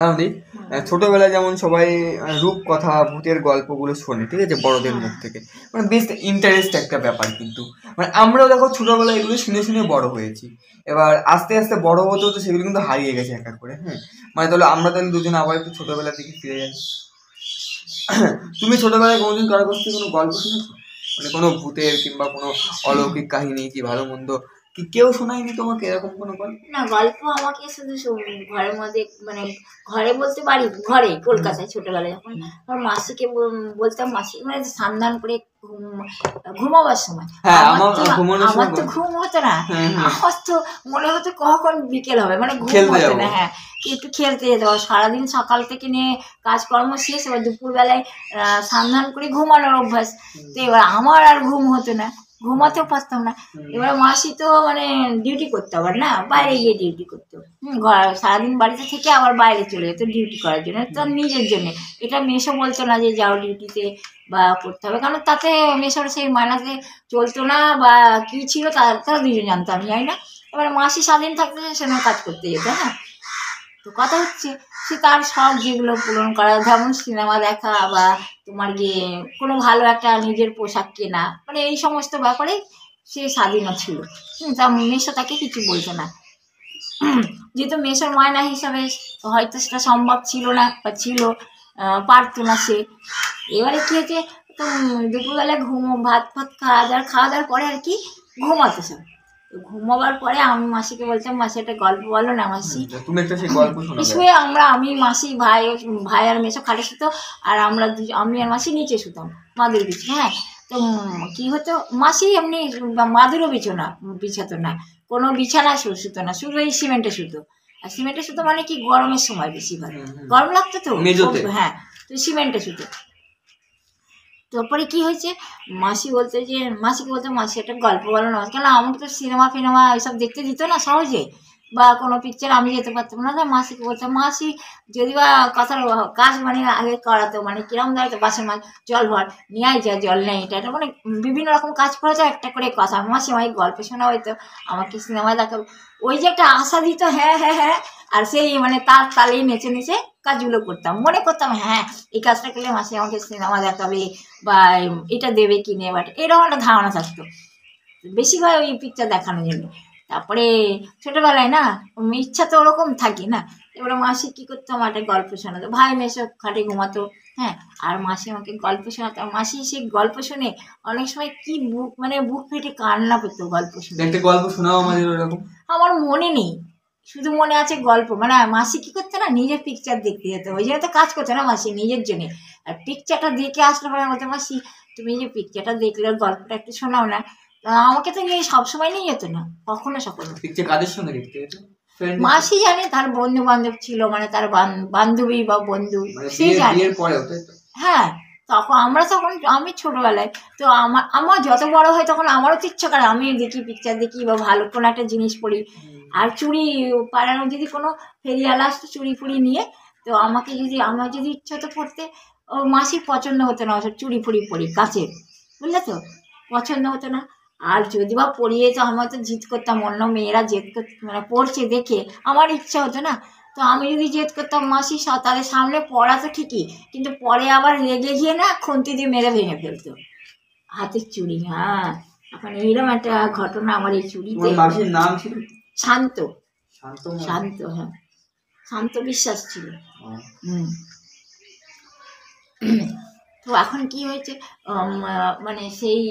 আমি ছোটবেলায় যেমন সবাই রূপকথা, ভূতের গল্পগুলো শোনে, ঠিক আছে? বড়দের মুখ থেকে। মানে বেশ ইন্টারেস্ট একটা ব্যাপার কিন্তু। মানে আমরাও দেখো ছোটবেলায় এগুলো শুনে, শুনে বড় হয়েছি। এবার আস্তে, আস্তে বড় হতে, হতে সেগুলো কিন্তু হারিয়ে গেছে এক, এক করে, হ্যাঁ? মানে তাহলে দুজনে আবার একটু ছোটবেলার দিকে ফিরে যাই। তুমি ছোটবেলায় কোনোদিন কারো কাছ থেকে কোনো গল্প শুনেছো? মানে কোনো ভূতের কিংবা কোনো অলৌকিক কাহিনী কি ভালো মন্দ কি কেউ শোনায়নি তোমাকে এরকম কোনো গল্প? না, গল্প আমাকে শুধু ঘরের মধ্যে, মানে ঘরে বলতে পারি, ঘরে কলকাতায় ছোটবেলায় যখন আমার মাসিকে বলতাম, মাসি মানে সান্ধান করে ঘুমাবার সময় আমার তো ঘুম হতো না। আমার তো মনে হতো কখন বিকেল হবে, মানে ঘুম হতো না। হ্যাঁ, একটু খেলতে যেতে হবে সারাদিন, সকাল থেকে নিয়ে কাজকর্ম শেষ, এবার দুপুরবেলায় সান্ধান করে ঘুমানোর অভ্যাস। তো এবার আমার আর ঘুম হতো না, ঘুমাতেও পারতাম না। এবার মাসি তো মানে ডিউটি করতে আবার, না বাইরে গিয়ে ডিউটি করতো। সারাদিন বাড়িতে থেকে আবার বাইরে চলে যেত ডিউটি করার জন্য, তার নিজের জন্য। এটা মেসো বলতো না যে যাও ডিউটিতে বা করতে হবে, কারণ তাতে মেসোর সেই মাইনাতে চলতো না বা কি ছিল তারা দুজন জানতো, আমি জানি না। এবার মাসি স্বাধীন থাকতে সেখানে কাজ করতে যেত। হ্যাঁ, তো কথা হচ্ছে সে তার শখ যেগুলো পূরণ করা, যেমন সিনেমা দেখা বা তোমার গিয়ে কোনো ভালো একটা নিজের পোশাক কেনা, মানে এই সমস্ত ব্যাপারে সে স্বাধীনও ছিল। তা মেসো তাকে কিছু বলতো না, যেহেতু মেসোর মায়না হিসাবে হয়তো সেটা সম্ভব ছিল না বা ছিল, পারতো না সে। এবারে কী হয়েছে, তো দুপুরবেলা ভাত খাওয়া দাওয়ার পরে আর কি ঘুমাতো সব। ঘুমাবার পরে আমি মাসিকে বলতাম, মাসি একটা গল্প বলো না মাসি। শুয়ে আমি মাসি ভাই আর মেসো খাটে শুতো, আর আমি আর মাসি নিচে শুতাম মাদুর বিছে। হ্যাঁ, তো কি হতো, মাসি এমনি মাদুরও বিছাতো না, কোনো বিছানা শুতো না, শুধু এই সিমেন্টে শুতো। আর সিমেন্টে শুতো মানে কি, গরমের সময় বেশিরভাগ গরম লাগতো তো। হ্যাঁ, তো সিমেন্টে শুতো। তারপরে কি হয়েছে, মাসিকে বলতো মাসি একটা গল্প বলো না, কেন আমাকে তো সিনেমা ফিনেমা এইসব দেখতে দিত না সহজে, বা কোনো পিকচার আমি যেতে পারতাম না। মাসিকে বলতাম, মাসি যদি বা কথার কাজ মানে আগে করাতো, মানে কিরম দাঁড়াতো বাসের মাছ জল ভর নিয়ে যা, জল নেই, এটা মানে বিভিন্ন রকম কাজ করাতো, একটা করে কথা। মাসি আমাকে গল্প শোনা হয়তো, আমাকে সিনেমা দেখাবো, ওই যে একটা আশা দিত, হ্যাঁ হ্যাঁ হ্যাঁ। আর সেই মানে তার তালেই নেচে নেচে কাজগুলো করতাম, মনে করতাম হ্যাঁ এই কাজটা করলে মাসি আমাকে সিনেমা দেখাবে বা এটা দেবে কিনে, বাট এরকম একটা ধারণা থাকতো বেশিরভাগ ওই পিকচার দেখানোর জন্য। তারপরে ছোটবেলায় না ইচ্ছা তো ওরকম থাকে না। এবারে মাসি কি করতো, আমার একটা গল্প শোনাতো, ভাই মেসো খাটে ঘুমাতো। হ্যাঁ, আর মাসি আমাকে গল্প শোনাতো। মাসি সেই গল্প শুনে অনেক সময় কি বুক ফেটে কান্না পেতো গল্প শুনে। একটা গল্প শোনাও আমাদের ওরকম। আমার মনে নেই, শুধু মনে আছে গল্প, মানে মাসি কি করতো না, নিজের পিকচার দেখতে যেত, ওই জন্য তো কাজ করতো না মাসি নিজের জন্য। আর পিকচারটা দেখে আসলে পরে বলতো, মাসি তুমি যে পিকচারটা দেখলে গল্পটা একটু শোনাও না। আমাকে তো নিয়ে সবসময় নিয়ে যেত না, কখনো সখনো। পিকচার কাদের সঙ্গে দেখতে যেত? মাসি জানে, তার বন্ধু বান্ধব ছিল, মানে তার বান্ধবী বা বন্ধু, সে জানে। হ্যাঁ, তখন আমি ছোটবেলায় তো আমার যত বড় হয় তখন আমারও তো ইচ্ছা করে আমি দেখি, পিকচার দেখি বা ভালো কোনো একটা জিনিস পড়ি। আর চুড়ি পাড়ানো, যদি কোনো ফেরিওয়ালা আসতো চুড়ি ফুড়ি নিয়ে, তো আমার যদি ইচ্ছা হতো পড়তে, ও মাসির পছন্দ হতো না ওসব চুড়ি ফুড়ি পরি কাচের, বুঝলে তো, পছন্দ হতো না। আর যদি বা পরিয়ে, তো আমরা তো জিদ করতাম, অন্য মেয়েরা মানে পড়ছে দেখে আমার ইচ্ছা হতো না। তো আমি যদি জেদ করতাম, মাসি তাদের সামনে পড়া তো ঠিকই, কিন্তু পরে আবার রেগে গিয়ে না খুন্তি দিয়ে মেরে ভেঙে ফেলতো হাতের চুড়ি। হ্যাঁ, এখন এইরকম একটা ঘটনা আমার এই চুড়িতে। মাসির নাম ছিল শান্ত। শান্ত, হ্যাঁ, শান্ত বিশ্বাস ছিল। তো এখন কি হয়েছে, মানে সেই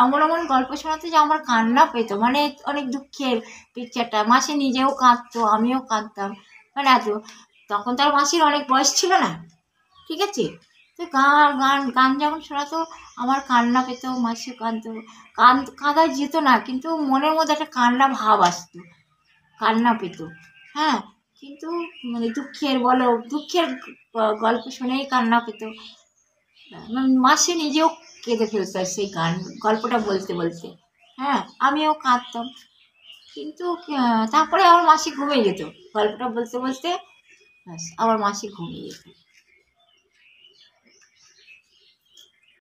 এমন গল্প শোনাতে যে আমার কান্না পেতো, মানে অনেক দুঃখের পিকচারটা। মাসি নিজেও কাঁদতো, আমিও কাঁদতাম, মানে এত। তখন তো আর মাসির অনেক বয়স ছিল না, ঠিক আছে? তো গান যখন শোনাতো আমার কান্না পেতো, মাসিও কাঁদতো। কাঁদা যেত না, কিন্তু মনের মধ্যে একটা কান্না ভাব আসতো, কান্না পেতো। হ্যাঁ, কিন্তু মানে দুঃখের গল্প শুনেই কান্না পেতো। মাসি নিজেও কেঁদে ফেলতো সেই গল্পটা বলতে বলতে। হ্যাঁ, আমিও কাঁদতাম, কিন্তু তারপরে আমার মাসি ঘুমিয়ে যেত গল্পটা বলতে বলতে, ব্যাস আবার মাসি ঘুমিয়ে যেত।